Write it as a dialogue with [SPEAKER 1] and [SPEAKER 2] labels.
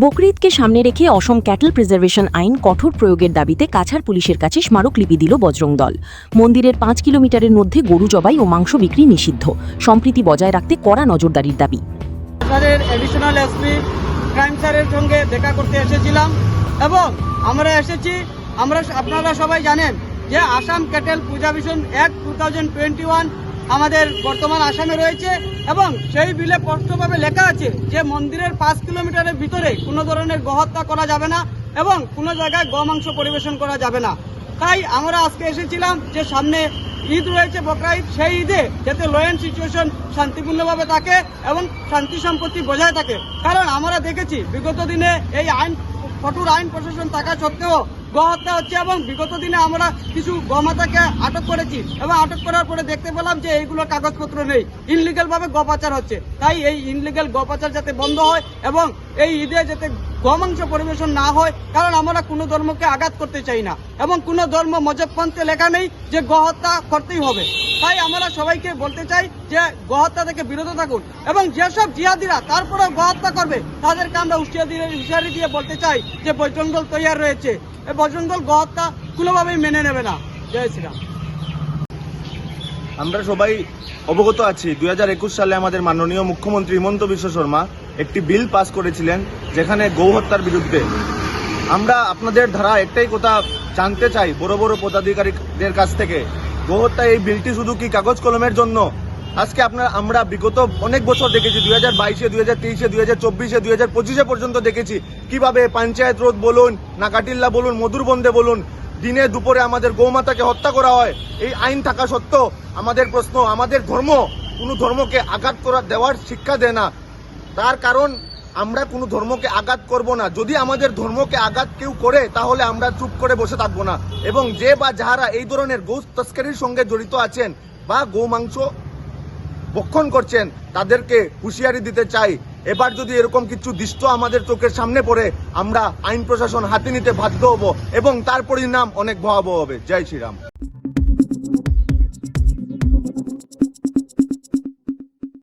[SPEAKER 1] বকরিদকে সামনে রেখে অসম cattle preservation আইন কঠোর প্রয়োগের দাবিতে কাছাড় পুলিশের কাছে স্মারকলিপি দিল বজরং দল। মন্দিরের 5 কিলোমিটারের মধ্যে গরু জবাই ও মাংস বিক্রি নিষিদ্ধ। সম্প্রীতি বজায় রাখতে কড়া নজরদারির দাবি।
[SPEAKER 2] কাছাড়ের অ্যাডিশনাল এসপি ক্রাইম স্যারের সঙ্গে দেখা করতে এসেছিলাম এবং আপনারা সবাই জানেন যে আসাম ক্যাটেল প্রিজার্ভেশন অ্যাক্ট 2021 আমাদের বর্তমান আসামে রয়েছে এবং সেই বিলে স্পষ্টভাবে লেখা আছে যে মন্দিরের 5 কিলোমিটারের ভিতরে কোনো ধরনের গোহত্যা করা যাবে না এবং কোনো জায়গায় গোমাংস পরিবেশন করা যাবে না। তাই আমরা আজকে এসেছিলাম যে সামনে ঈদ রয়েছে, বকরা ঈদ, সেই ঈদে যাতে ল অ্যান্ড সিচুয়েশন শান্তিপূর্ণভাবে থাকে এবং শান্তি সম্পত্তি বজায় থাকে। কারণ আমরা দেখেছি বিগত দিনে এই কঠোর আইন প্রশাসন থাকা সত্ত্বেও গোহত্যা হচ্ছে এবং বিগত দিনে আমরা কিছু গোমাতাকে আটক করেছি এবং আটক করার পরে দেখতে পেলাম যে এইগুলোর কাগজপত্র নেই, ইনলিগাল ভাবে গোপাচার হচ্ছে। তাই এই ইনলিগাল গোপাচার যাতে বন্ধ হয় এবং এই ঈদে যাতে গোমাংস পরিবেশন না হয়, কারণ আমরা কোনো ধর্মকে আঘাত করতে চাই না এবং কোনো ধর্ম মজবপন্থে লেখা নেই যে গোহত্যা করতেই হবে। তাই আমরা সবাইকে বলতে চাই যে গোহত্যা থেকে বিরত থাকুন এবং যেসব জিহাদিরা তারপরেও গোহত্যা করবে তাদেরকে আমরা হুঁশিয়ারি দিয়ে বলতে চাই যে বজরং দল তৈয়ার রয়েছে। এই বজরং দল গোহত্যা কোনোভাবেই মেনে নেবে না। জয় শ্রীরাম।
[SPEAKER 3] আমরা সবাই অবগত আছি 2021 সালে আমাদের মাননীয় মুখ্যমন্ত্রী হিমন্ত বিশ্ব শর্মা একটি বিল পাস করেছিলেন যেখানে গৌহত্যার বিরুদ্ধে। আমরা আপনাদের ধারা একটাই কথা জানতে চাই বড় বড় পদাধিকারীদের কাছ থেকে, গৌহত্যা এই বিলটি শুধু কি কাগজ কলমের জন্য? আজকে আমরা বিগত অনেক বছর দেখেছি, 2022-এ, 2023-এ, 2024-এ, 2025-এ পর্যন্ত দেখেছি কিভাবে পঞ্চায়েত রোড বলুন, নাকাটিল্লা বলুন, মধুরবন্দে বলুন, দিনে দুপুরে আমাদের গৌমাতাকে হত্যা করা হয়। এই আইন থাকা সত্ত্বেও আমাদের প্রশ্ন, আমাদের ধর্ম কোনো ধর্মকে আঘাত দেওয়ার শিক্ষা দেয় না। তার কারণ আমরা কোনো ধর্মকে আঘাত করব না। যদি আমাদের ধর্মকে আঘাত কেউ করে তাহলে আমরা চুপ করে বসে থাকবো না এবং যে বা যাহারা এই ধরনের গৌ তস্করির সঙ্গে জড়িত আছেন বা গৌমাংস ভক্ষণ করছেন তাদেরকে হুঁশিয়ারি দিতে চাই। এবার যদি এরকম কিছু দৃশ্য আমাদের চোখের সামনে পড়ে আমরা আইন প্রশাসন হাতে নিতে বাধ্য হব এবং তার পরিণাম অনেক ভয়াবহ হবে। জয় শ্রীরাম।